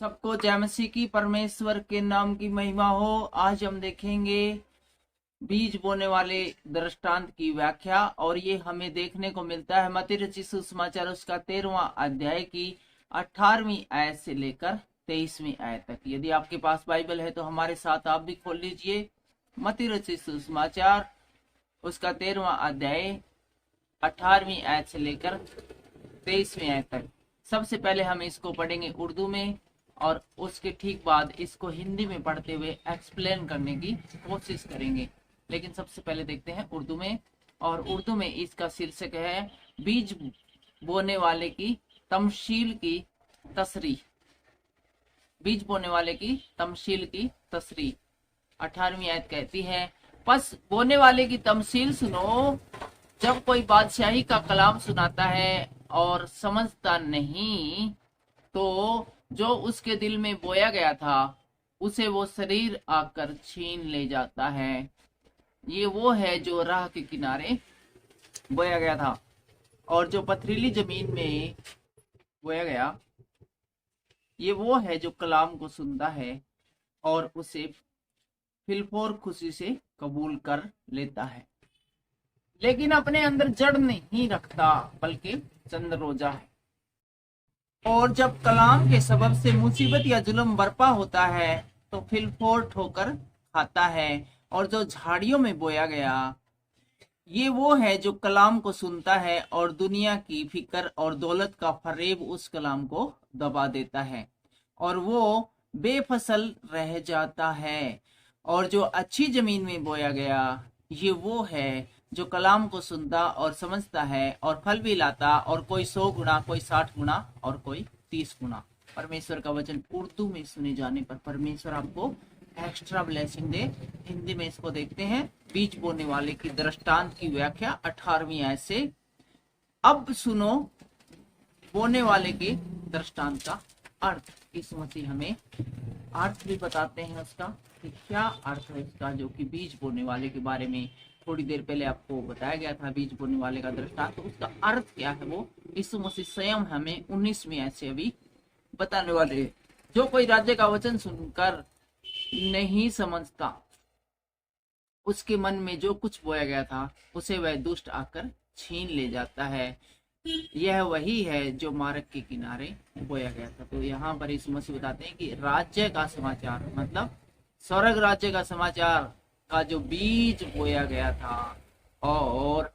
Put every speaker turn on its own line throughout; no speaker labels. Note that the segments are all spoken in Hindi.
सबको जय मसीह की। परमेश्वर के नाम की महिमा हो। आज हम देखेंगे बीज बोने वाले दृष्टांत की व्याख्या, और ये हमें देखने को मिलता है मत्ती रचित सुसमाचार उसका 13वां अध्याय की 18वीं आयत से लेकर 23वीं आयत तक। यदि आपके पास बाइबल है तो हमारे साथ आप भी खोल लीजिए। मत्ती रचित सुसमाचार उसका 13वां अध्याय 18वीं आयत से लेकर 23वीं आयत तक। सबसे पहले हम इसको पढ़ेंगे उर्दू में, और उसके ठीक बाद इसको हिंदी में पढ़ते हुए एक्सप्लेन करने की कोशिश करेंगे। लेकिन सबसे पहले देखते हैं उर्दू में, और उर्दू में इसका शीर्षक है बीज बोने वाले की तमशील की तसरीह। बीज बोने वाले की तमशील की तसरीह। 18वीं आयत कहती है, बस बोने वाले की तमसील सुनो। जब कोई बादशाही का कलाम सुनाता है और समझता नहीं, तो जो उसके दिल में बोया गया था उसे वो शरीर आकर छीन ले जाता है। ये वो है जो राह के किनारे बोया गया था, और जो पथरीली जमीन में बोया गया, ये वो है जो कलाम को सुनता है और उसे फिलफोर खुशी से कबूल कर लेता है, लेकिन अपने अंदर जड़ नहीं रखता बल्कि चंद रोजा है। और जब कलाम के सबब से मुसीबत या जुल्म बर्पा होता है तो फिलफोर ठोकर खाता है। और जो झाड़ियों में बोया गया, ये वो है जो कलाम को सुनता है और दुनिया की फिक्र और दौलत का फरेब उस कलाम को दबा देता है और वो बेफसल रह जाता है। और जो अच्छी जमीन में बोया गया, ये वो है जो कलाम को सुनता और समझता है और फल भी लाता, और कोई 100 गुना, कोई 60 गुना और कोई 30 गुना। परमेश्वर का वचन उर्दू में सुने जाने पर परमेश्वर आपको एक्स्ट्रा ब्लेसिंग दे। हिंदी में इसको देखते हैं। बीज बोने वाले की दृष्टांत की व्याख्या 18वीं आयत से। अब सुनो बोने वाले के दृष्टांत का अर्थ। इस मसीह हमें अर्थ भी बताते हैं उसका कि क्या अर्थ है इसका, जो कि बीज बोने वाले के बारे में थोड़ी देर पहले आपको बताया गया था। बीज बोने वाले का दृष्टांत, तो उसका अर्थ क्या है वो यीशु मसीह स्वयं हमें 19वीं आयत से अभी बताने वाले हैं। जो कोई राज्य का वचन सुनकर नहीं समझता, उसके मन में जो कुछ बोया गया था उसे वह दुष्ट आकर छीन ले जाता है। यह वही है जो मार्ग के किनारे बोया गया था। तो यहाँ पर यीशु मसीह बताते हैं कि राज्य का समाचार मतलब स्वर्ग राज्य का समाचार का जो बीज बोया गया था और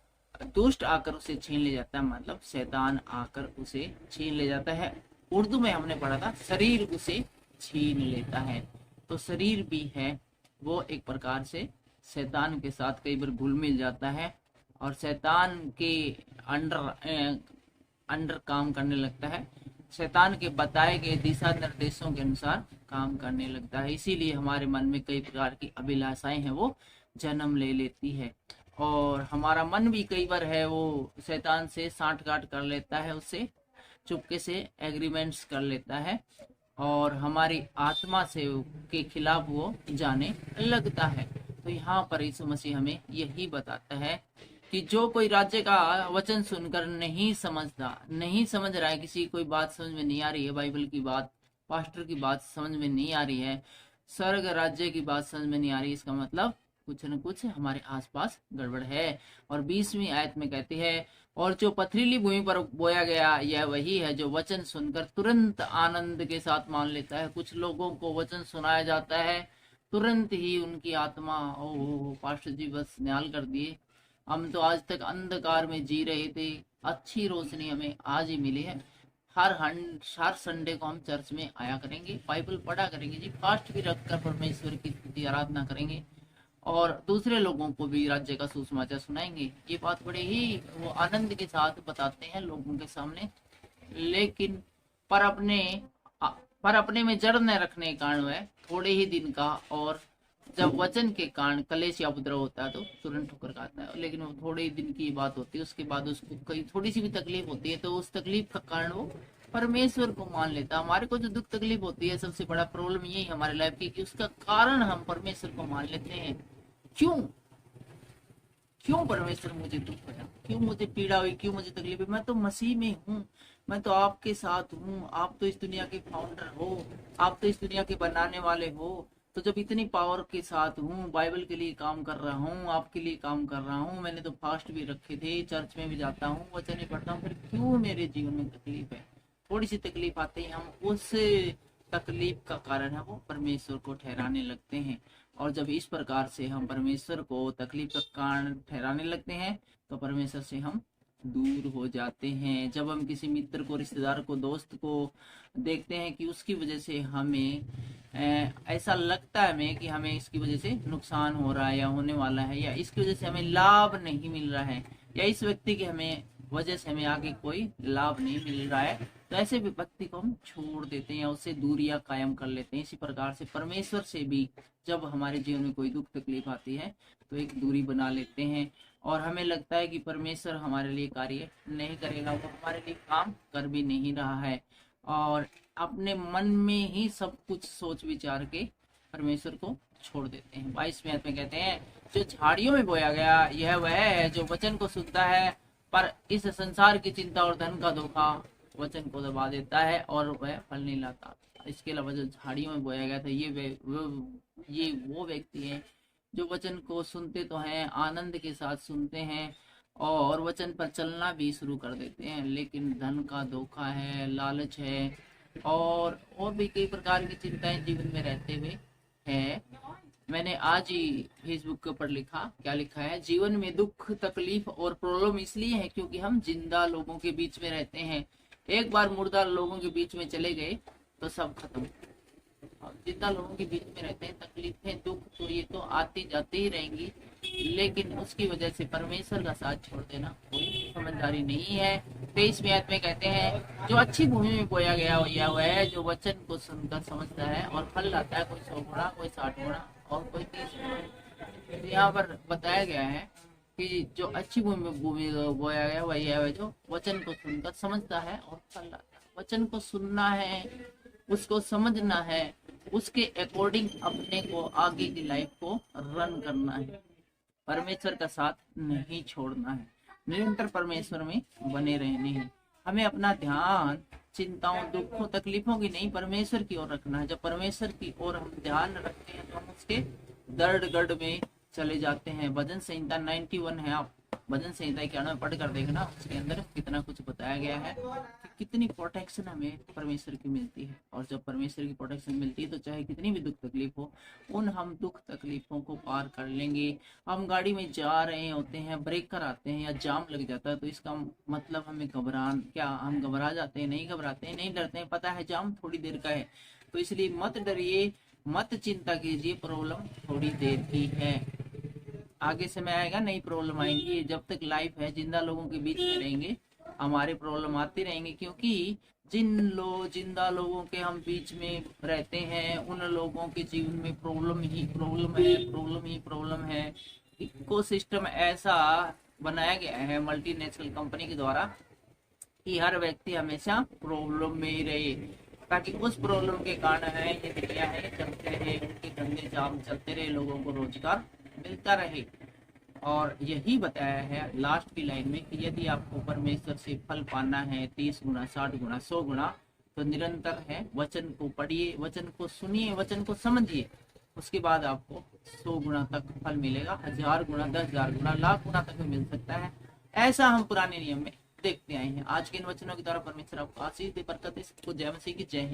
दुष्ट आकर उसे छीन ले जाता है, मतलब शैतान आकर उसे छीन ले जाता है। उर्दू में हमने पढ़ा था शरीर उसे छीन लेता है। तो शरीर भी है वो एक प्रकार से शैतान के साथ कई बार घुल मिल जाता है और शैतान के अंडर काम करने लगता है। शैतान के बताए गए दिशा निर्देशों के अनुसार काम करने लगता है। इसीलिए हमारे मन में कई प्रकार की अभिलाषाएं हैं वो जन्म ले लेती है, और हमारा मन भी कई बार है वो शैतान से सांठ-गांठ कर लेता है, उससे चुपके से एग्रीमेंट्स कर लेता है और हमारी आत्मा से के खिलाफ वो जाने लगता है। तो यहाँ पर यीशु मसीह हमें यही बताता है कि जो कोई राज्य का वचन सुनकर नहीं समझता, नहीं समझ रहा है, किसी कोई बात समझ में नहीं आ रही है, बाइबल की बात, पास्टर की बात समझ में नहीं आ रही है, स्वर्ग राज्य की बात समझ में नहीं आ रही, इसका मतलब कुछ न कुछ हमारे आसपास गड़बड़ है। और 20वीं आयत में कहती है, और जो पथरीली भूमि पर बोया गया, यह वही है जो वचन सुनकर तुरंत आनंद के साथ मान लेता है। कुछ लोगों को वचन सुनाया जाता है, तुरंत ही उनकी आत्मा ओ पास्टर जी बस न्याल कर दिए, हम तो आज तक अंधकार में जी रहे थे, अच्छी रोशनी हमें आज ही मिली है। हर संडे को हम चर्च में आया करेंगे, बाइबल पढ़ा करेंगे जी, फास्ट भी रखकर परमेश्वर की स्तुति आराधना करेंगे और दूसरे लोगों को भी राज्य का सुसमाचार सुनाएंगे। ये बात बड़े ही वो आनंद के साथ बताते हैं लोगों के सामने, लेकिन पर अपने में जड़ न रखने के कारण वह थोड़े ही दिन का, और जब वचन के कारण कलेश या उपद्रव होता है तो तुरंत ठोकर खाता है। लेकिन वो थोड़े ही दिन की बात होती है, उसके बाद उसको कहीं थोड़ी सी भी तकलीफ होती है तो उस तकलीफ का कारण वो परमेश्वर को मान लेता है। हमारे को जो दुख तकलीफ होती है, सबसे बड़ा प्रॉब्लम यही हमारे लाइफ की कि उसका कारण हम परमेश्वर को मान लेते हैं। क्यों? क्यों परमेश्वर मुझे दुख पड़ा, क्यों मुझे पीड़ा हुई, क्यों मुझे तकलीफ हुई? मैं तो मसीह में हूँ, मैं तो आपके साथ हूँ, आप तो इस दुनिया के फाउंडर हो, आप तो इस दुनिया के बनाने वाले हो। तो जब इतनी पावर के साथ हूँ, बाइबल के लिए काम कर रहा हूँ, आपके लिए काम कर रहा हूँ, मैंने तो फास्ट भी रखे थे, चर्च में भी जाता हूँ, वचन भी पढ़ता हूँ, फिर क्यों मेरे जीवन में तकलीफ है? थोड़ी सी तकलीफ आती है, हम उस तकलीफ का कारण है वो परमेश्वर को ठहराने लगते हैं। और जब इस प्रकार से हम परमेश्वर को तकलीफ का कारण ठहराने लगते हैं तो परमेश्वर से हम दूर हो जाते हैं। जब हम किसी मित्र को, रिश्तेदार को, दोस्त को देखते हैं कि उसकी वजह से हमें ऐसा लगता है हमें कि हमें इसकी वजह से नुकसान हो रहा है या होने वाला है, या इसकी वजह से हमें लाभ नहीं मिल रहा है, या इस व्यक्ति की हमें वजह से हमें आगे कोई लाभ नहीं मिल रहा है, तो ऐसे व्यक्ति को हम छोड़ देते हैं, उससे दूरियां कायम कर लेते हैं। इसी प्रकार से परमेश्वर से भी जब हमारे जीवन में कोई दुख तकलीफ आती है तो एक दूरी बना लेते हैं, और हमें लगता है कि परमेश्वर हमारे लिए कार्य नहीं करेगा, वो हमारे लिए काम कर भी नहीं रहा है, और अपने मन में ही सब कुछ सोच विचार के परमेश्वर को छोड़ देते हैं। 22वें अध्याय में कहते हैं, जो झाड़ियों में बोया गया यह वह है जो वचन को सुनता है, पर इस संसार की चिंता और धन का धोखा वचन को दबा देता है और वह फल नहीं लाता। इसके अलावा जो झाड़ियों में बोया गया था, ये वो व्यक्ति है जो वचन को सुनते तो हैं, आनंद के साथ सुनते हैं और वचन पर चलना भी शुरू कर देते हैं, लेकिन धन का धोखा है, लालच है, और भी कई प्रकार की चिंताएं जीवन में रहते हुए है। मैंने आज ही फेसबुक के ऊपर लिखा, क्या लिखा है, जीवन में दुख तकलीफ और प्रॉब्लम इसलिए है क्योंकि हम जिंदा लोगों के बीच में रहते हैं। एक बार मुर्दा लोगों के बीच में चले गए तो सब खत्म। जितना लोगों के बीच में रहते हैं, तकलीफें दुख तो ये तो आती जाती ही रहेंगी, लेकिन उसकी वजह से परमेश्वर का साथ छोड़ देना कोई समझदारी नहीं है। 23वें अध्याय में कहते हैं, जो अच्छी भूमि में बोया गया वह है जो वचन को सुनकर समझता है और फल लाता है, कोई 100 गुना, कोई 60 गुना और कोई 30 गुना। यहाँ पर बताया गया है कि जो अच्छी भूमि में बोया गया वही है जो वचन को सुनकर समझता है और फल लाता है। वचन को सुनना है, उसको समझना है, उसके अकॉर्डिंग अपने को आगे की लाइफ को रन करना है, परमेश्वर का साथ नहीं छोड़ना है, निरंतर परमेश्वर में बने रहने हैं। हमें अपना ध्यान चिंताओं, दुखों, तकलीफों की नहीं, परमेश्वर की ओर रखना है। जब परमेश्वर की ओर हम ध्यान रखते हैं तो हम उसके दर्द गढ़ में चले जाते हैं। भजन संहिता 91 है, आप भजन संहिता 91 पढ़ कर देखना, उसके अंदर कितना कुछ बताया गया है कि कितनी प्रोटेक्शन हमें परमेश्वर की मिलती है। और जब परमेश्वर की प्रोटेक्शन मिलती है तो चाहे कितनी भी दुख तकलीफ हो, हम दुख तकलीफों को पार कर लेंगे। हम गाड़ी में जा रहे होते हैं, ब्रेकर आते हैं या जाम लग जाता है, तो इसका मतलब हमें हम घबरा जाते हैं? नहीं घबराते हैं, नहीं डरते हैं, पता है जाम थोड़ी देर का है। तो इसलिए मत डरिए, मत चिंता कीजिए, प्रॉब्लम थोड़ी देर की है, आगे समय आएगा, नई प्रॉब्लम आएंगी। जब तक लाइफ है, जिंदा लोगों के बीच में रहेंगे, हमारे प्रॉब्लम आती रहेंगी, क्योंकि जिंदा लोगों के हम बीच में रहते हैं, उन लोगों के जीवन में प्रॉब्लम ही प्रॉब्लम है। इकोसिस्टम ऐसा बनाया गया है मल्टीनेशनल कंपनी के द्वारा कि हर व्यक्ति हमेशा प्रॉब्लम में ही रहे, ताकि उस प्रॉब्लम के कारण है ये दुनिया है चलते रहे, उनके धंधे जाम चलते रहे, लोगों को रोजगार मिलता रहे। और यही बताया है लास्ट की लाइन में कि यदि आपको परमेश्वर से फल पाना है 30 गुना, 60 गुना, 100 गुना, तो निरंतर है, वचन को पढ़िए, वचन को सुनिए, वचन को समझिए, उसके बाद आपको 100 गुना तक फल मिलेगा, 1000 गुना, 10,000 गुना, लाख गुना तक मिल सकता है। ऐसा हम पुराने नियम में देखते आए हैं। आज के इन वचनों के द्वारा परमेश्वर आपको आशीष दे, बरकत दे। सबको जय मसीह की जय हिंद।